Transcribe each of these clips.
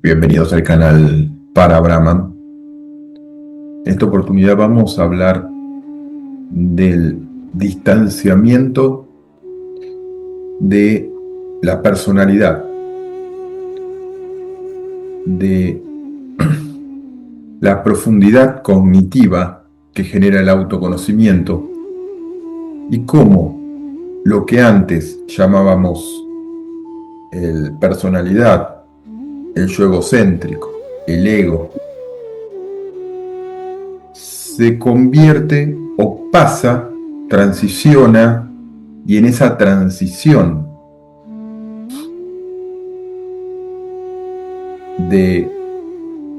Bienvenidos al canal para Brahman. En esta oportunidad vamos a hablar del distanciamiento de la personalidad, de la profundidad cognitiva que genera el autoconocimiento y cómo lo que antes llamábamos el personalidad, el yo egocéntrico, el ego, se convierte o pasa, transiciona, y en esa transición de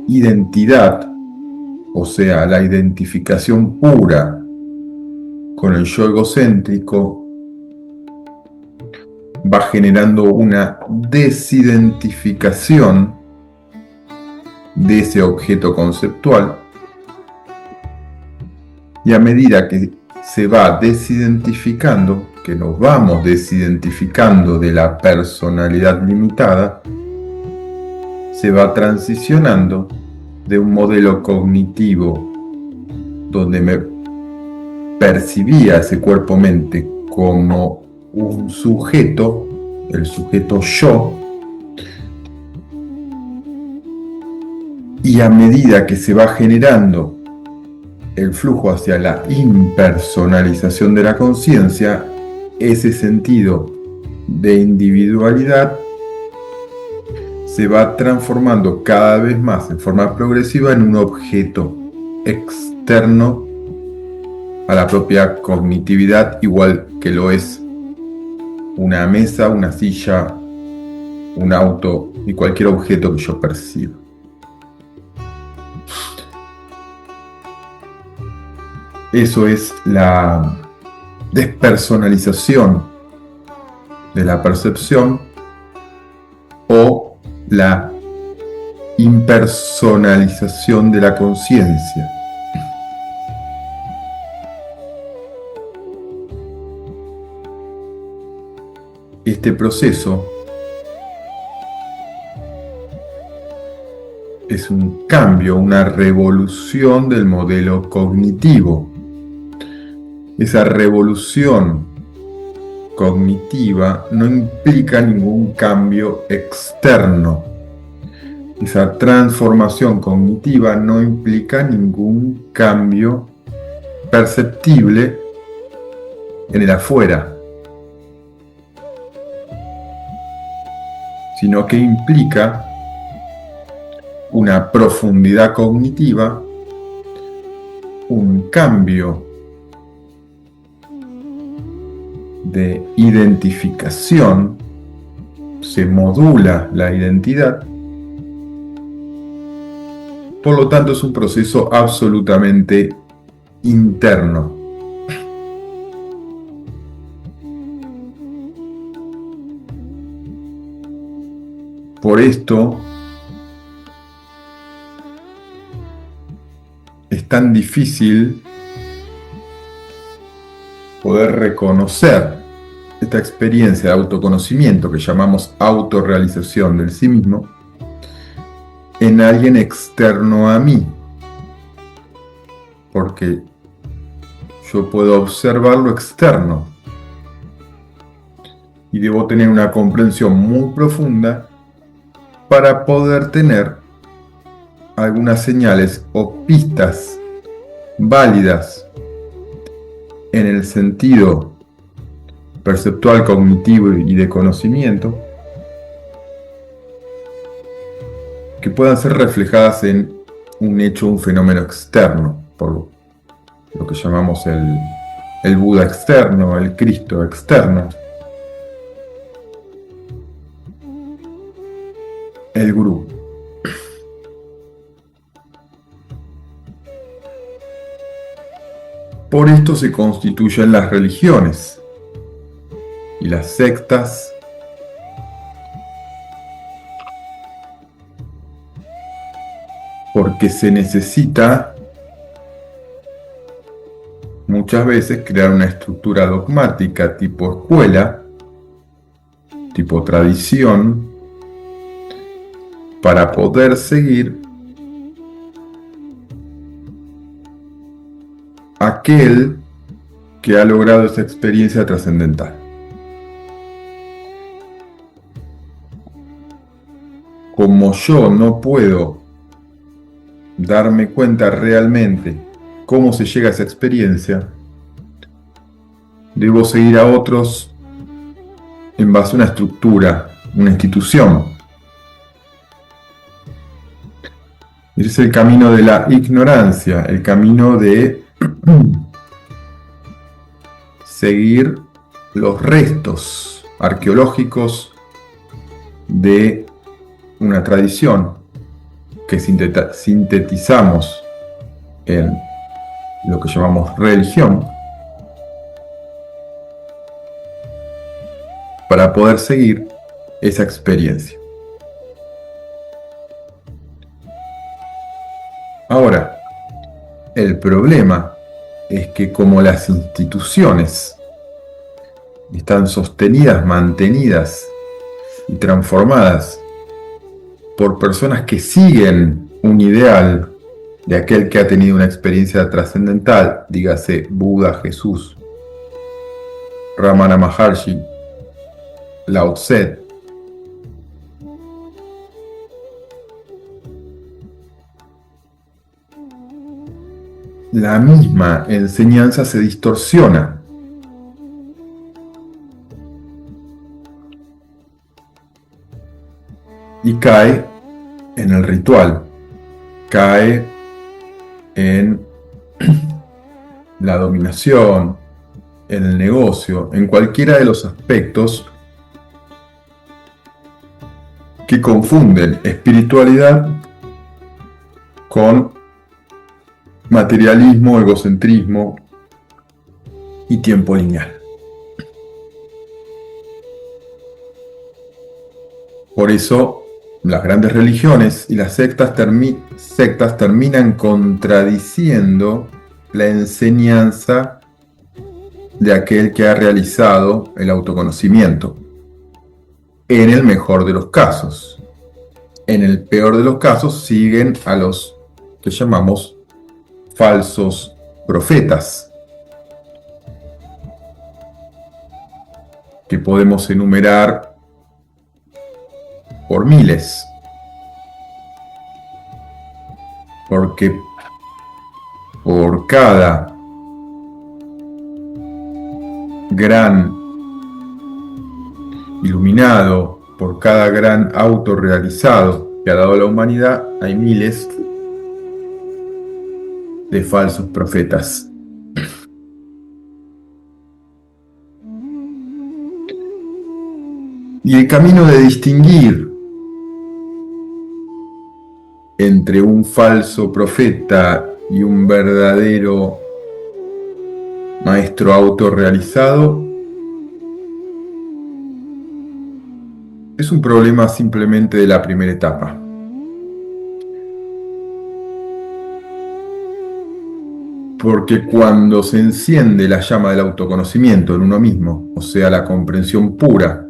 identidad, o sea, la identificación pura con el yo egocéntrico, va generando una desidentificación de ese objeto conceptual, y a medida que se va desidentificando, que nos vamos desidentificando de la personalidad limitada, se va transicionando de un modelo cognitivo donde me percibía ese cuerpo-mente como un sujeto, el sujeto yo, y a medida que se va generando el flujo hacia la impersonalización de la conciencia, ese sentido de individualidad se va transformando cada vez más en forma progresiva en un objeto externo a la propia cognitividad, igual que lo es una mesa, una silla, un auto y cualquier objeto que yo perciba. Eso es la despersonalización de la percepción o la impersonalización de la conciencia. Este proceso es un cambio, una revolución del modelo cognitivo. Esa revolución cognitiva no implica ningún cambio externo. Esa transformación cognitiva no implica ningún cambio perceptible en el afuera, sino que implica una profundidad cognitiva, un cambio de identificación, se modula la identidad. Por lo tanto, es un proceso absolutamente interno. Por esto es tan difícil poder reconocer esta experiencia de autoconocimiento que llamamos autorrealización del sí mismo en alguien externo a mí, porque yo puedo observar lo externo y debo tener una comprensión muy profunda para poder tener algunas señales o pistas válidas en el sentido perceptual, cognitivo y de conocimiento, que puedan ser reflejadas en un hecho, un fenómeno externo, por lo que llamamos el Buda externo, el Cristo externo, el Gurú. Por esto se constituyen las religiones y las sectas, porque se necesita muchas veces crear una estructura dogmática tipo escuela, tipo tradición, para poder seguir aquel que ha logrado esa experiencia trascendental. Como yo no puedo darme cuenta realmente cómo se llega a esa experiencia, debo seguir a otros en base a una estructura, una institución. Ese es el camino de la ignorancia, el camino de seguir los restos arqueológicos de una tradición que sintetizamos en lo que llamamos religión, para poder seguir esa experiencia. Ahora, el problema es que como las instituciones están sostenidas, mantenidas y transformadas por personas que siguen un ideal de aquel que ha tenido una experiencia trascendental, dígase Buda, Jesús, Ramana Maharshi, Lao Tse, la misma enseñanza se distorsiona. Y cae en el ritual, cae en la dominación, en el negocio, en cualquiera de los aspectos que confunden espiritualidad con materialismo, egocentrismo y tiempo lineal. Por eso, las grandes religiones y las sectas terminan contradiciendo la enseñanza de aquel que ha realizado el autoconocimiento. En el mejor de los casos. En el peor de los casos siguen a los que llamamos falsos profetas, que podemos enumerar por miles, porque por cada gran iluminado, por cada gran autorrealizado que ha dado la humanidad, hay miles de falsos profetas. Y el camino de distinguir entre un falso profeta y un verdadero maestro autorrealizado es un problema simplemente de la primera etapa. Porque cuando se enciende la llama del autoconocimiento en uno mismo, o sea, la comprensión pura,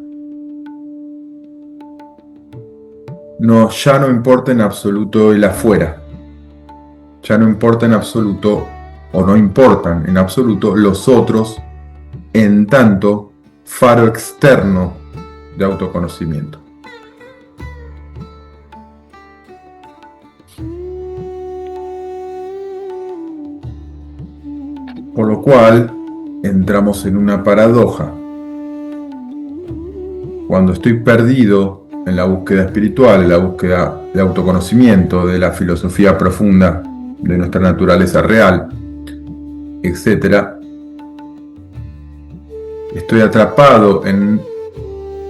ya no importa en absoluto el afuera, ya no importa en absoluto, o no importan en absoluto los otros, en tanto faro externo de autoconocimiento. Por lo cual, entramos en una paradoja. Cuando estoy perdido en la búsqueda espiritual, en la búsqueda de autoconocimiento, de la filosofía profunda de nuestra naturaleza real, etc., estoy atrapado en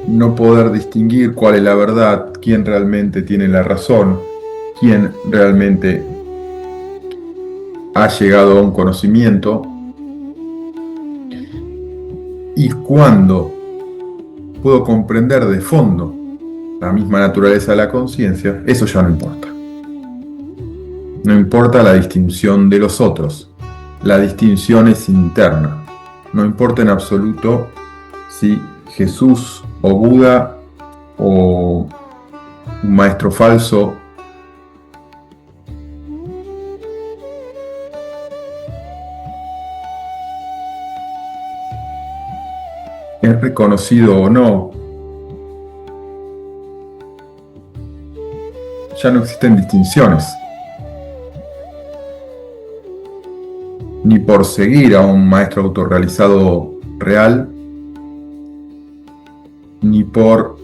no poder distinguir cuál es la verdad, quién realmente tiene la razón, quién realmente ha llegado a un conocimiento. Y cuando puedo comprender de fondo la misma naturaleza de la conciencia, eso ya no importa. No importa la distinción de los otros. La distinción es interna. No importa en absoluto si Jesús o Buda o Un maestro falso es reconocido o no. Ya no existen distinciones. Ni por seguir a un maestro autorrealizado real, ni por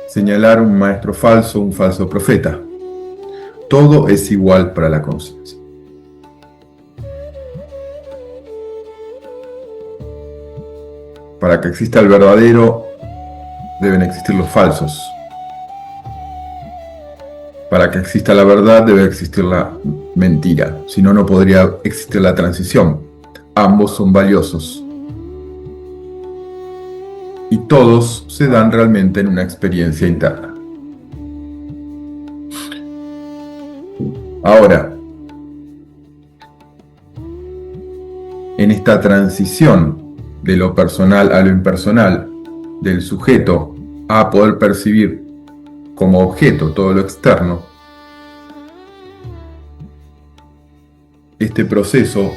señalar un maestro falso, un falso profeta. Todo es igual para la conciencia. Para que exista el verdadero, deben existir los falsos. Para que exista la verdad, debe existir la mentira. Si no, no podría existir la transición. Ambos son valiosos. Y todos se dan realmente en una experiencia interna. Ahora, en esta transición de lo personal a lo impersonal, del sujeto a poder percibir como objeto todo lo externo, este proceso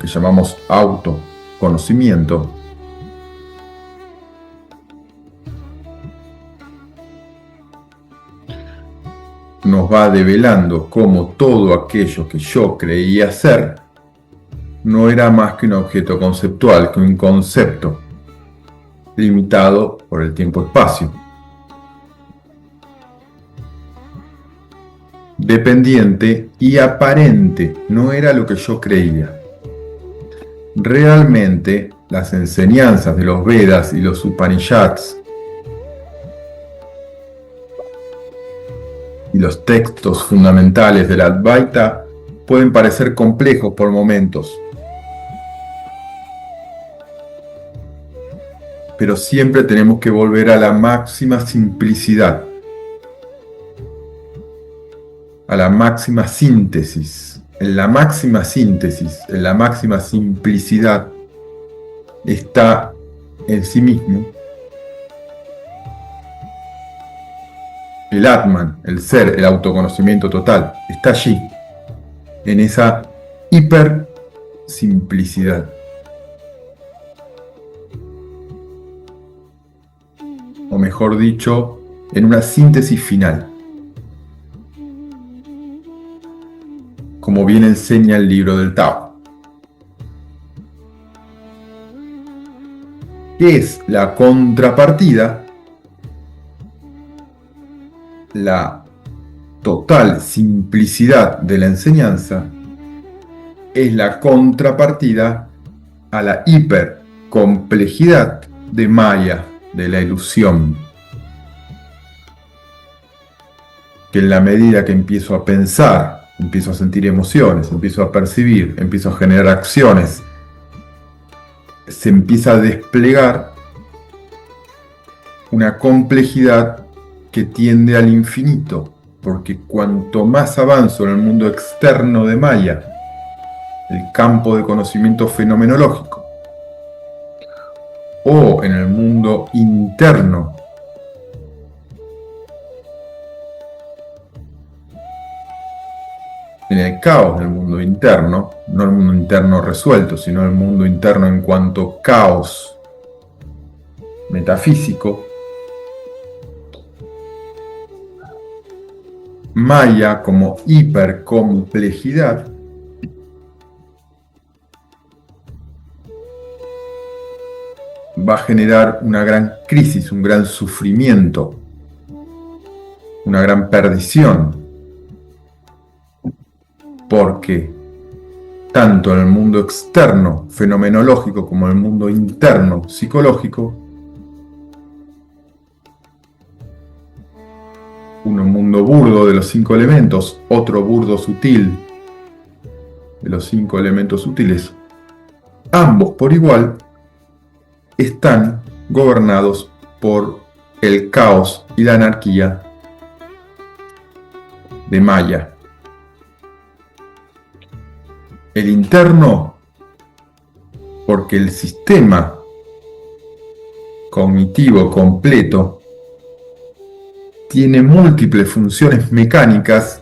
que llamamos autoconocimiento nos va develando cómo todo aquello que yo creía ser no era más que un objeto conceptual, que un concepto limitado por el tiempo-espacio, dependiente y aparente. No era lo que yo creía. Realmente, las enseñanzas de los Vedas y los Upanishads y los textos fundamentales del Advaita pueden parecer complejos por momentos, pero siempre tenemos que volver a la máxima simplicidad, a la máxima síntesis. En la máxima síntesis, en la máxima simplicidad, está en sí mismo el Atman, el ser, el autoconocimiento total. Está allí, en esa hiper simplicidad. O mejor dicho, en una síntesis final. Como bien enseña el libro del Tao. ¿Qué es la contrapartida? La total simplicidad de la enseñanza es la contrapartida a la hipercomplejidad de Maya, de la ilusión. Que en la medida que empiezo a pensar, empiezo a sentir emociones, empiezo a percibir, empiezo a generar acciones, se empieza a desplegar una complejidad que tiende al infinito, porque cuanto más avanzo en el mundo externo de Maya, el campo de conocimiento fenomenológico, o en el mundo interno, en el caos del mundo interno, no el mundo interno resuelto, sino el mundo interno en cuanto caos metafísico, Maya como hipercomplejidad va a generar una gran crisis, un gran sufrimiento, una gran perdición, porque tanto en el mundo externo fenomenológico como en el mundo interno psicológico, un mundo burdo de los 5 elementos, otro burdo sutil de los 5 elementos sutiles, ambos por igual están gobernados por el caos y la anarquía de Maya. El interno, porque el sistema cognitivo completo tiene múltiples funciones mecánicas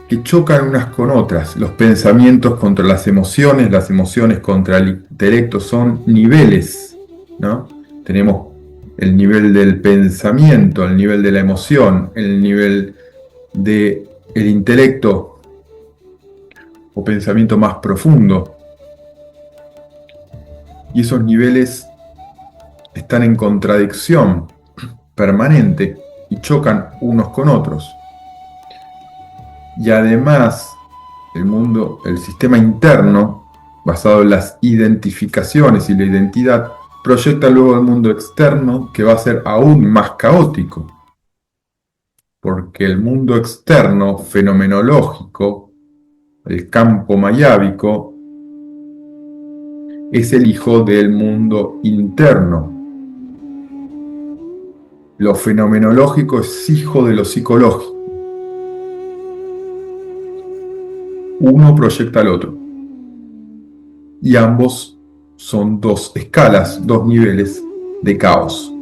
que chocan unas con otras. Los pensamientos contra las emociones contra el intelecto, son niveles, ¿no? Tenemos el nivel del pensamiento, el nivel de la emoción, el nivel del intelecto o pensamiento más profundo. Y esos niveles están en contradicción permanente y chocan unos con otros. Y además, el sistema interno, basado en las identificaciones y la identidad, proyecta luego el mundo externo, que va a ser aún más caótico. Porque el mundo externo, fenomenológico, el campo mayábico, es el hijo del mundo interno. Lo fenomenológico es hijo de lo psicológico. Uno proyecta al otro. Y ambos son dos escalas, dos niveles de caos.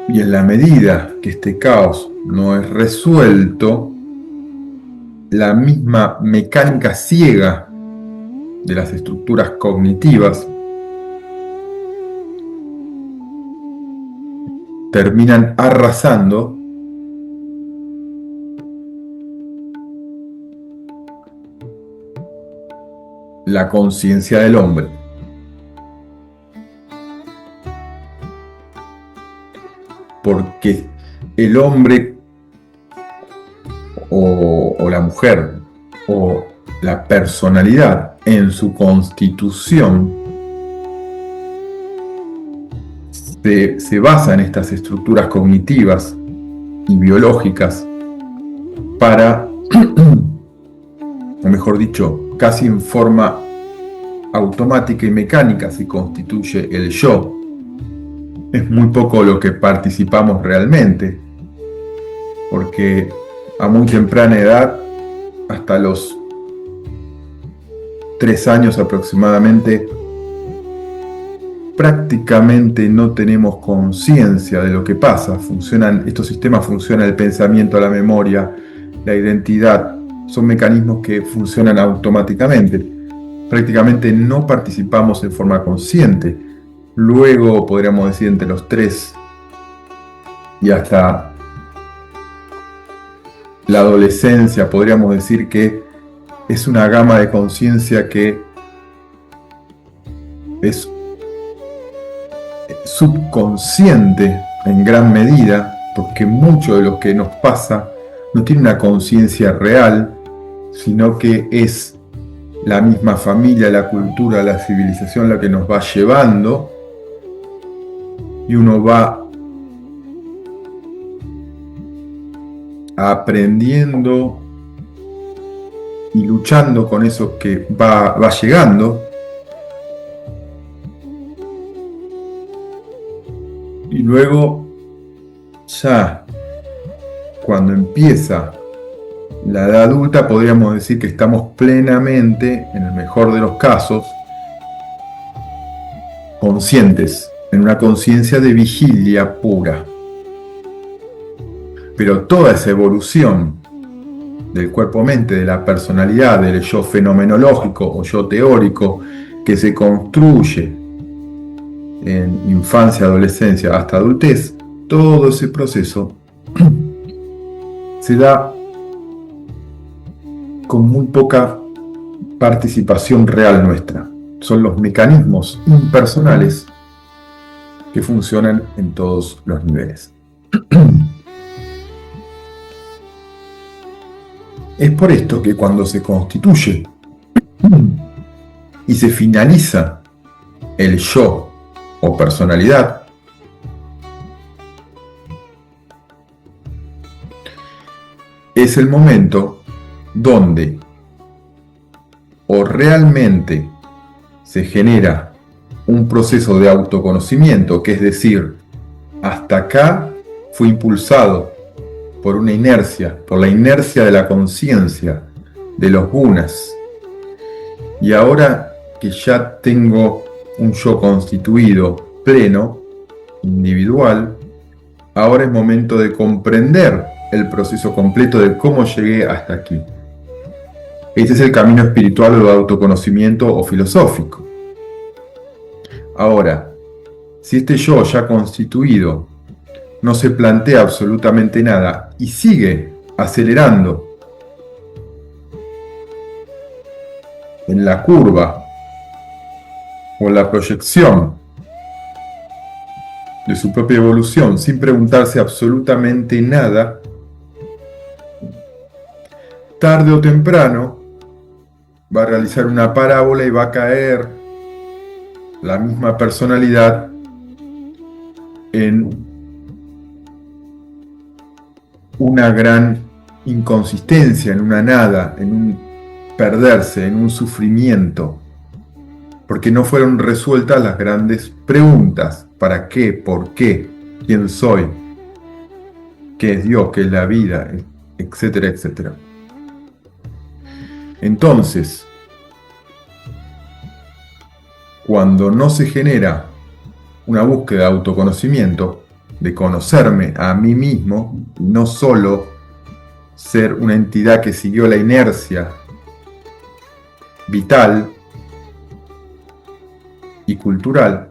Y en la medida que este caos no es resuelto, la misma mecánica ciega de las estructuras cognitivas terminan arrasando la conciencia del hombre. Porque el hombre o la mujer o la personalidad en su constitución se basa en estas estructuras cognitivas y biológicas para, o mejor dicho, casi en forma automática y mecánica se constituye el yo. Es muy poco lo que participamos realmente, porque a muy temprana edad, hasta los 3 años aproximadamente, prácticamente no tenemos conciencia de lo que pasa. Estos sistemas funcionan, el pensamiento, la memoria, la identidad, son mecanismos que funcionan automáticamente. Prácticamente no participamos en forma consciente. Luego, podríamos decir, entre los 3 y hasta la adolescencia, podríamos decir que es una gama de conciencia que es subconsciente en gran medida, porque mucho de lo que nos pasa no tiene una conciencia real, sino que es la misma familia, la cultura, la civilización la que nos va llevando, y uno va aprendiendo y luchando con eso que va llegando. Y luego, ya cuando empieza la edad adulta, podríamos decir que estamos plenamente, en el mejor de los casos, conscientes, en una conciencia de vigilia pura. Pero toda esa evolución del cuerpo-mente, de la personalidad, del yo fenomenológico o yo teórico, que se construye en infancia, adolescencia hasta adultez, todo ese proceso se da con muy poca participación real nuestra. Son los mecanismos impersonales que funcionan en todos los niveles. Es por esto que cuando se constituye y se finaliza el yo o personalidad, es el momento donde o realmente se genera un proceso de autoconocimiento, que es decir, hasta acá fue impulsado por una inercia, por la inercia de la conciencia, de los gunas. Y ahora que ya tengo un yo constituido, pleno, individual, ahora es momento de comprender el proceso completo de cómo llegué hasta aquí. Ese es el camino espiritual o de autoconocimiento o filosófico. Ahora, si este yo ya constituido no se plantea absolutamente nada y sigue acelerando en la curva o en la proyección de su propia evolución sin preguntarse absolutamente nada, tarde o temprano va a realizar una parábola y va a caer la misma personalidad en una gran inconsistencia, en una nada, en un perderse, en un sufrimiento, porque no fueron resueltas las grandes preguntas: ¿para qué? ¿Por qué? ¿Quién soy? ¿Qué es Dios? ¿Qué es la vida? Etcétera, etcétera. Entonces, cuando no se genera una búsqueda de autoconocimiento, de conocerme a mí mismo, no solo ser una entidad que siguió la inercia vital y cultural,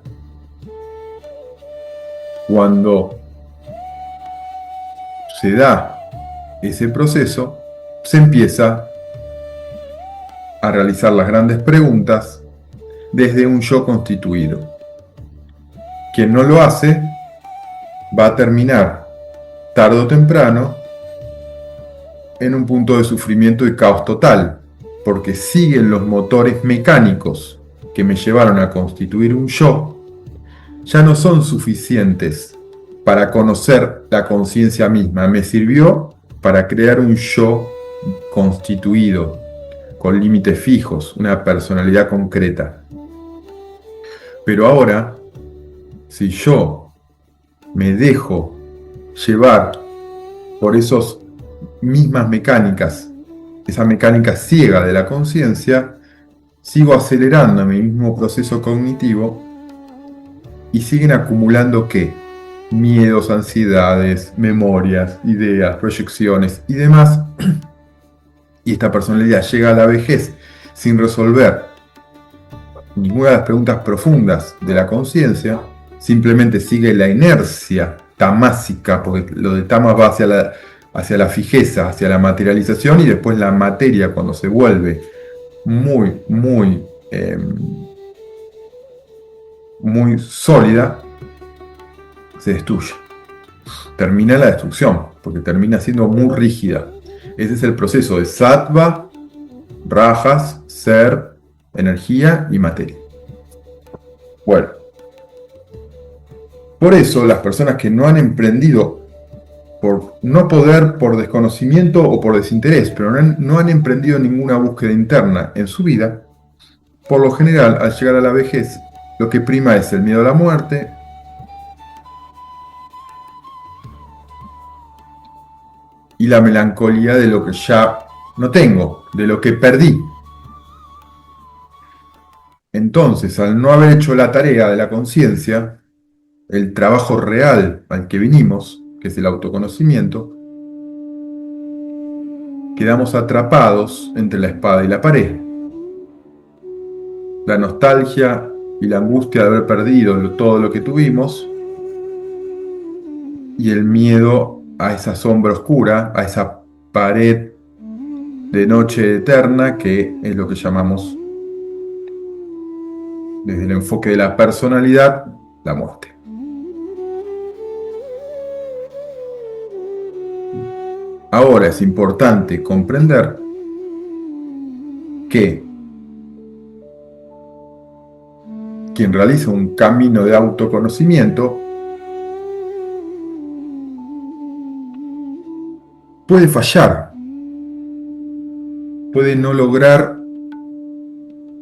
cuando se da ese proceso, se empieza a realizar las grandes preguntas desde un yo constituido. Quien no lo hace va a terminar tarde o temprano en un punto de sufrimiento y caos total, porque siguen los motores mecánicos que me llevaron a constituir un yo, ya no son suficientes para conocer la conciencia misma. Me sirvió para crear un yo constituido, con límites fijos, una personalidad concreta. Pero ahora, si yo me dejo llevar por esas mismas mecánicas, esa mecánica ciega de la conciencia, sigo acelerando mi mismo proceso cognitivo y siguen acumulando ¿qué? Miedos, ansiedades, memorias, ideas, proyecciones y demás. Y esta personalidad llega a la vejez sin resolver ninguna de las preguntas profundas de la conciencia, simplemente sigue la inercia tamásica, porque lo de tamas va hacia la fijeza, hacia la materialización, y después la materia, cuando se vuelve muy sólida, se destruye. Termina la destrucción, porque termina siendo muy rígida. Ese es el proceso de sattva, rajas, ser, energía y materia. Bueno, por eso las personas que no han emprendido, por no poder, por desconocimiento o por desinterés, pero no han emprendido ninguna búsqueda interna en su vida, por lo general, al llegar a la vejez, lo que prima es el miedo a la muerte, y la melancolía de lo que ya no tengo, de lo que perdí. Entonces, al no haber hecho la tarea de la conciencia, el trabajo real al que vinimos, que es el autoconocimiento, quedamos atrapados entre la espada y la pared. La nostalgia y la angustia de haber perdido todo lo que tuvimos, y el miedo a esa sombra oscura, a esa pared de noche eterna, que es lo que llamamos, desde el enfoque de la personalidad, la muerte. Ahora es importante comprender que quien realiza un camino de autoconocimiento puede fallar, puede no lograr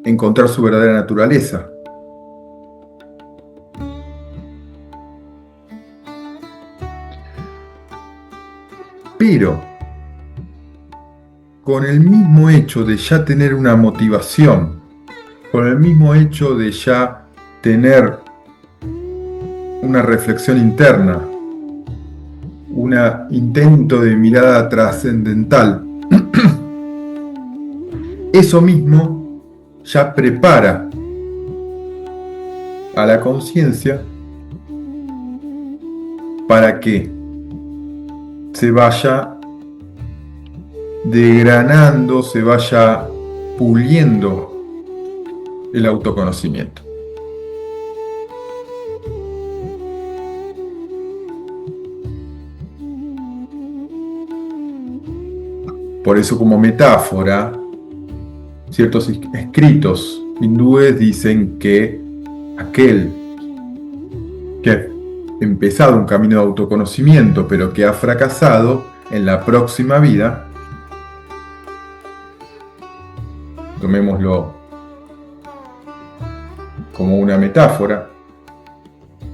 encontrar su verdadera naturaleza. Pero con el mismo hecho de ya tener una motivación, con el mismo hecho de ya tener una reflexión interna, un intento de mirada trascendental, eso mismo ya prepara a la conciencia para que se vaya degranando, se vaya puliendo el autoconocimiento. Por eso, como metáfora, ciertos escritos hindúes dicen que aquel que ha empezado un camino de autoconocimiento pero que ha fracasado, en la próxima vida, tomémoslo como una metáfora,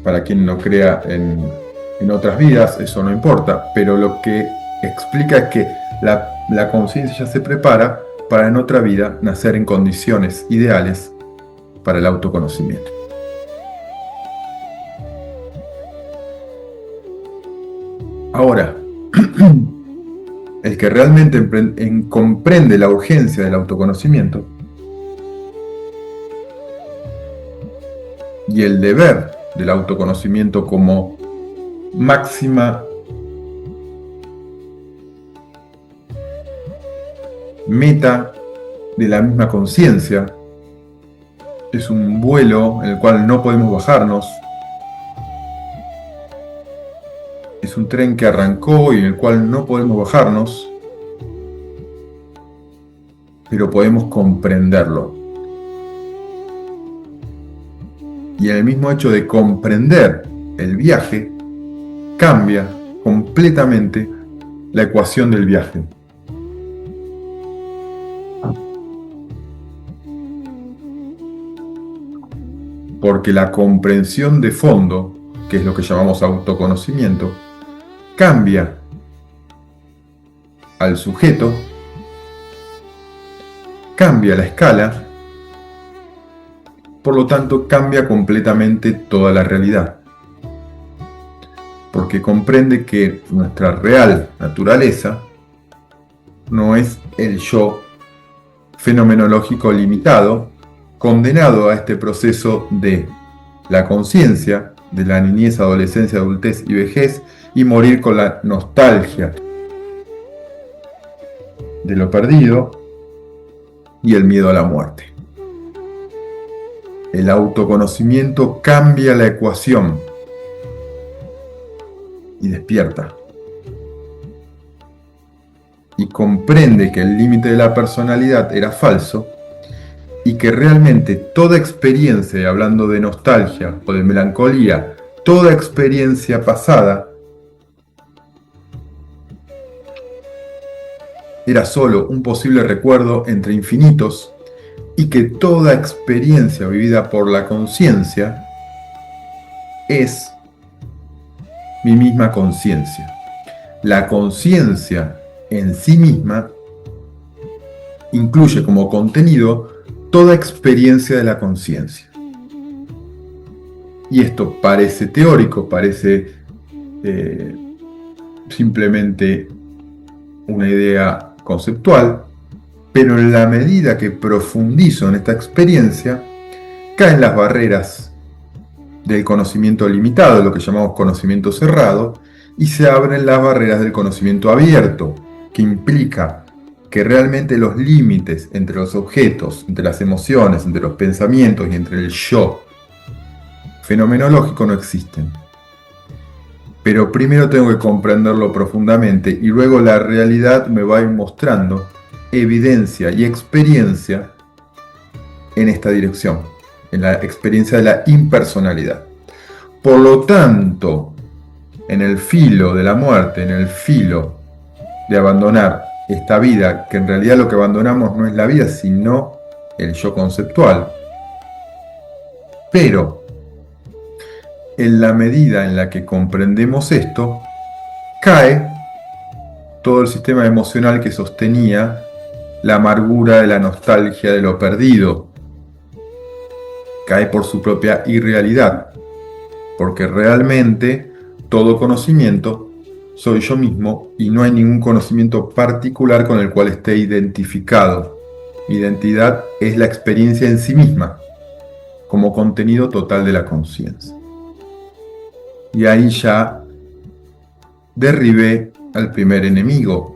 para quien no crea en otras vidas, eso no importa, pero lo que explica es que la conciencia ya se prepara para en otra vida nacer en condiciones ideales para el autoconocimiento. Ahora, el que realmente comprende la urgencia del autoconocimiento y el deber del autoconocimiento como máxima meta de la misma conciencia, es un vuelo en el cual no podemos bajarnos, es un tren que arrancó y en el cual no podemos bajarnos, pero podemos comprenderlo. Y en el mismo hecho de comprender el viaje, cambia completamente la ecuación del viaje. Porque la comprensión de fondo, que es lo que llamamos autoconocimiento, cambia al sujeto, cambia la escala, por lo tanto cambia completamente toda la realidad. Porque comprende que nuestra real naturaleza no es el yo fenomenológico limitado, condenado a este proceso de la conciencia, de la niñez, adolescencia, adultez y vejez, y morir con la nostalgia de lo perdido y el miedo a la muerte. El autoconocimiento cambia la ecuación y despierta. Y comprende que el límite de la personalidad era falso y que realmente toda experiencia, y hablando de nostalgia o de melancolía, toda experiencia pasada era solo un posible recuerdo entre infinitos y que toda experiencia vivida por la conciencia es mi misma conciencia. La conciencia en sí misma incluye como contenido toda experiencia de la conciencia. Y esto parece teórico, parece simplemente una idea conceptual, pero en la medida que profundizo en esta experiencia, caen las barreras del conocimiento limitado, lo que llamamos conocimiento cerrado, y se abren las barreras del conocimiento abierto, que implica que realmente los límites entre los objetos, entre las emociones, entre los pensamientos y entre el yo fenomenológico no existen. Pero primero tengo que comprenderlo profundamente y luego la realidad me va a ir mostrando evidencia y experiencia en esta dirección, en la experiencia de la impersonalidad. Por lo tanto, en el filo de la muerte, en el filo de abandonar esta vida, que en realidad lo que abandonamos no es la vida, sino el yo conceptual. Pero, en la medida en la que comprendemos esto, cae todo el sistema emocional que sostenía la amargura de la nostalgia de lo perdido. Cae por su propia irrealidad, porque realmente todo conocimiento soy yo mismo y no hay ningún conocimiento particular con el cual esté identificado. Mi identidad es la experiencia en sí misma, como contenido total de la conciencia. Y ahí ya derribé al primer enemigo.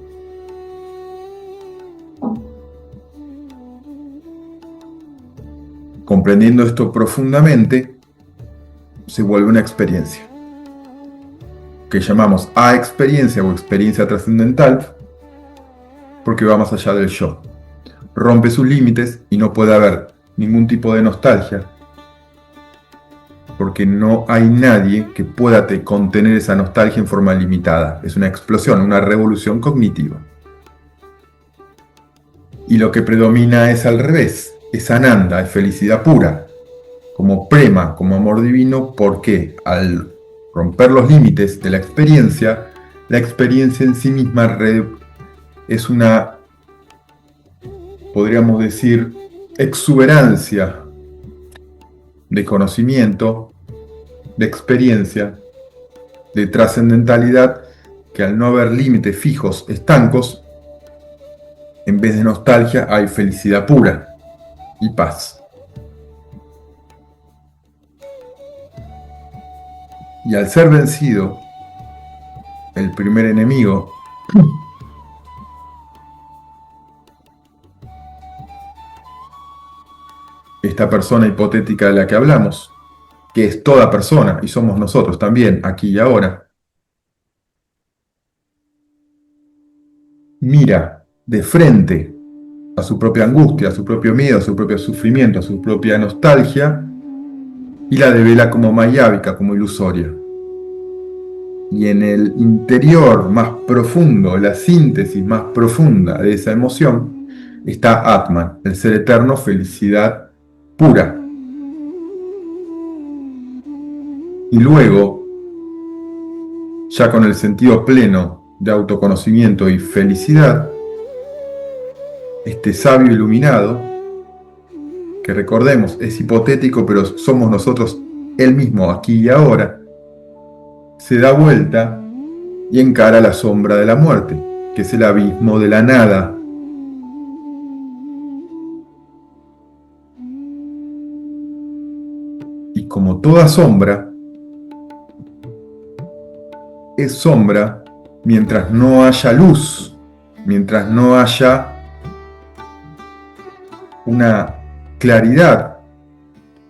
Comprendiendo esto profundamente, se vuelve una experiencia, que llamamos a experiencia o experiencia trascendental, porque va más allá del yo. Rompe sus límites y no puede haber ningún tipo de nostalgia, porque no hay nadie que pueda contener esa nostalgia en forma limitada. Es una explosión, una revolución cognitiva. Y lo que predomina es al revés, es Ananda, es felicidad pura, como prema, como amor divino, porque al romper los límites de la experiencia en sí misma es una, podríamos decir, exuberancia de conocimiento, de experiencia, de trascendentalidad, que al no haber límites fijos, estancos, en vez de nostalgia hay felicidad pura y paz. Y al ser vencido el primer enemigo, esta persona hipotética de la que hablamos, que es toda persona y somos nosotros también, aquí y ahora, mira de frente a su propia angustia, a su propio miedo, a su propio sufrimiento, a su propia nostalgia, y la devela como mayábica, como ilusoria. Y en el interior más profundo, la síntesis más profunda de esa emoción, está Atman, el ser eterno, felicidad pura. Y luego, ya con el sentido pleno de autoconocimiento y felicidad, este sabio iluminado, que recordemos es hipotético, pero somos nosotros él mismo aquí y ahora, se da vuelta y encara la sombra de la muerte, que es el abismo de la nada. Y como toda sombra, es sombra mientras no haya luz, mientras no haya una claridad,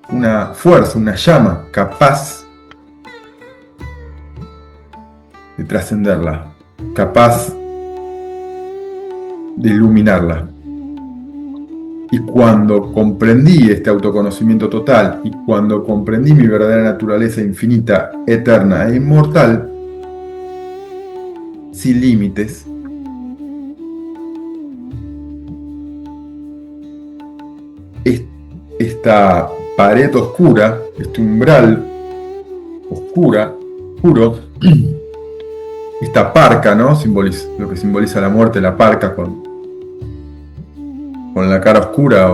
una fuerza, una llama capaz de trascenderla, capaz de iluminarla. Y cuando comprendí este autoconocimiento total y cuando comprendí mi verdadera naturaleza infinita, eterna e inmortal, sin límites, esta pared oscura, este umbral oscuro, esta parca, ¿no? Lo que simboliza la muerte, la parca con la cara oscura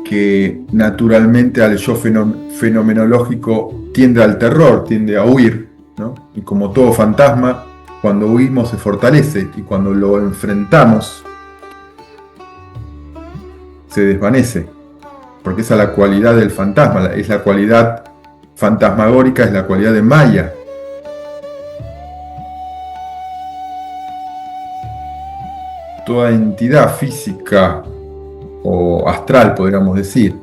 que naturalmente al yo fenomenológico tiende al terror, tiende a huir, ¿no? Y como todo fantasma, cuando huimos se fortalece y cuando lo enfrentamos se desvanece, porque esa es la cualidad del fantasma, es la cualidad fantasmagórica, es la cualidad de Maya. Toda entidad física o astral, podríamos decir,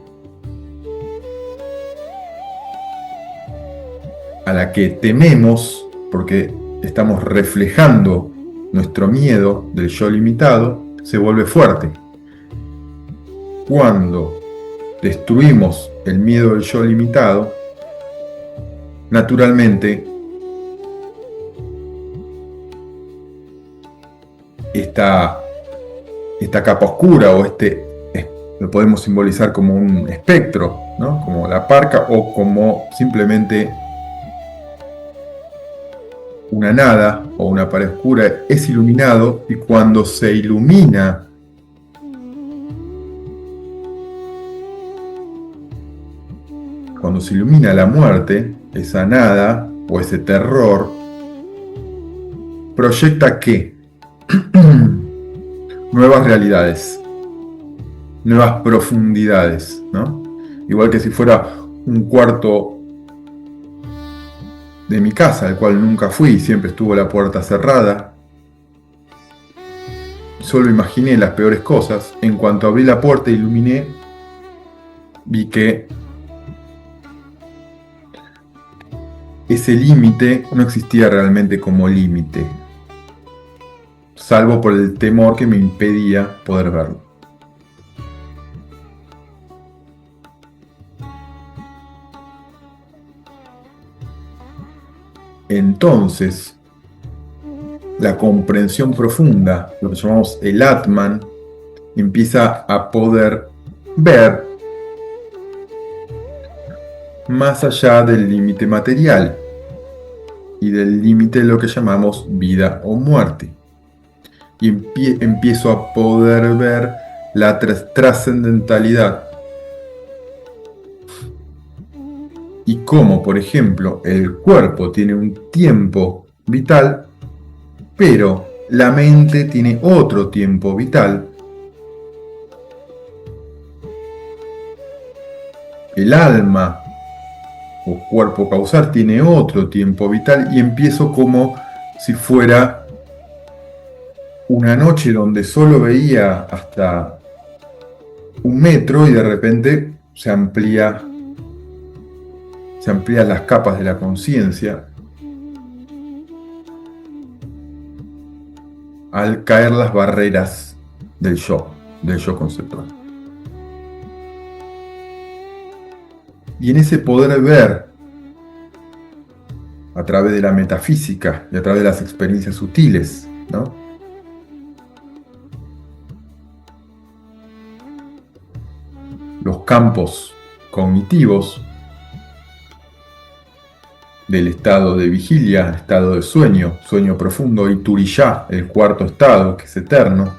a la que tememos porque estamos reflejando nuestro miedo del yo limitado, se vuelve fuerte. Cuando destruimos el miedo del yo limitado, naturalmente esta capa oscura o lo podemos simbolizar como un espectro, ¿no? Como la parca o como simplemente una nada o una pared oscura es iluminado, y cuando se ilumina la muerte, esa nada o ese terror proyecta ¿qué? Nuevas realidades, nuevas profundidades, ¿no? Igual que si fuera un cuarto de mi casa, al cual nunca fui, siempre estuvo la puerta cerrada. Solo imaginé las peores cosas. En cuanto abrí la puerta e iluminé, vi que ese límite no existía realmente como límite, salvo por el temor que me impedía poder verlo. Entonces, la comprensión profunda, lo que llamamos el Atman, empieza a poder ver más allá del límite material y del límite de lo que llamamos vida o muerte. Y empiezo a poder ver la trascendentalidad y cómo, por ejemplo, el cuerpo tiene un tiempo vital, pero la mente tiene otro tiempo vital. El alma o cuerpo causal tiene otro tiempo vital, y empiezo como si fuera una noche donde solo veía hasta 1 metro, y de repente se amplían las capas de la conciencia al caer las barreras del yo conceptual. Y en ese poder ver a través de la metafísica y a través de las experiencias sutiles, ¿no? Los campos cognitivos del estado de vigilia, estado de sueño, sueño profundo, y Turiyá, el cuarto estado, que es eterno.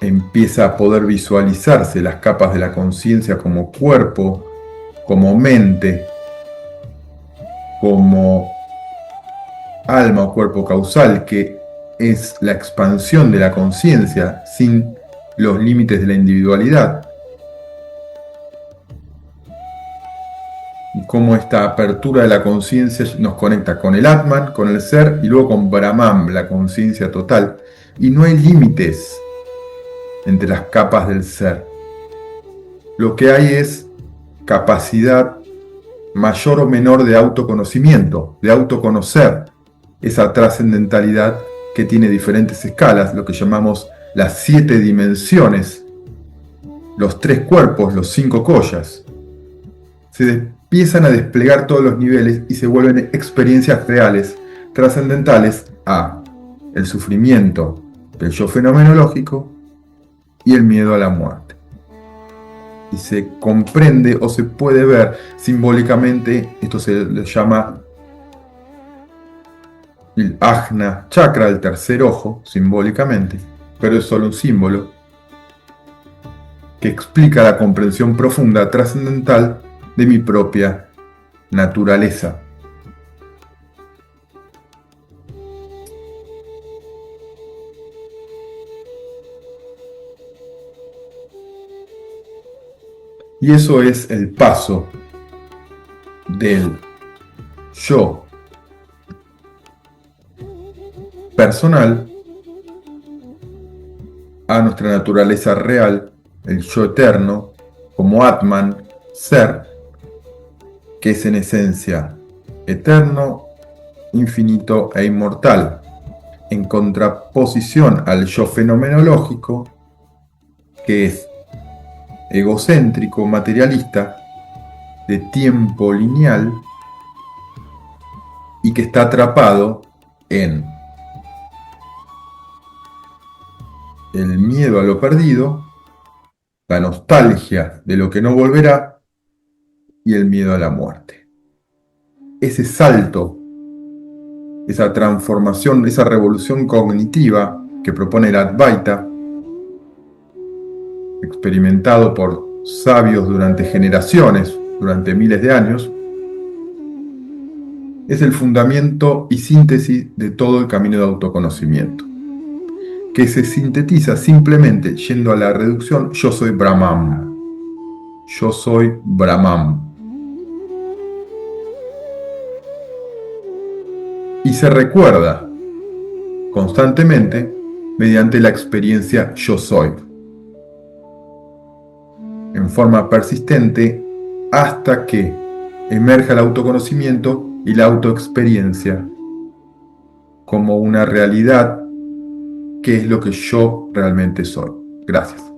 Empieza a poder visualizarse las capas de la conciencia como cuerpo, como mente, como alma o cuerpo causal, que es la expansión de la conciencia sin los límites de la individualidad. Y cómo esta apertura de la conciencia nos conecta con el Atman, con el ser, y luego con Brahman, la conciencia total. Y no hay límites entre las capas del ser. Lo que hay es capacidad mayor o menor de autoconocimiento, de autoconocer esa trascendentalidad que tiene diferentes escalas, lo que llamamos las 7 dimensiones, los 3 cuerpos, los 5 koyas. Se empiezan a desplegar todos los niveles y se vuelven experiencias reales, trascendentales a el sufrimiento del yo fenomenológico y el miedo a la muerte. Y se comprende o se puede ver simbólicamente, esto se le llama el Ajna Chakra, el tercer ojo, simbólicamente, pero es solo un símbolo que explica la comprensión profunda, trascendental de mi propia naturaleza. Y eso es el paso del yo personal a nuestra naturaleza real, el yo eterno, como Atman, ser, que es en esencia eterno, infinito e inmortal, en contraposición al yo fenomenológico, que es egocéntrico, materialista, de tiempo lineal, y que está atrapado en el miedo a lo perdido, la nostalgia de lo que no volverá, y el miedo a la muerte. Ese salto, esa transformación, esa revolución cognitiva que propone el Advaita, experimentado por sabios durante generaciones, durante miles de años, es el fundamento y síntesis de todo el camino de autoconocimiento, que se sintetiza simplemente yendo a la reducción: yo soy Brahman, yo soy Brahman. Y se recuerda constantemente mediante la experiencia yo soy, en forma persistente hasta que emerja el autoconocimiento y la autoexperiencia como una realidad que es lo que yo realmente soy. Gracias.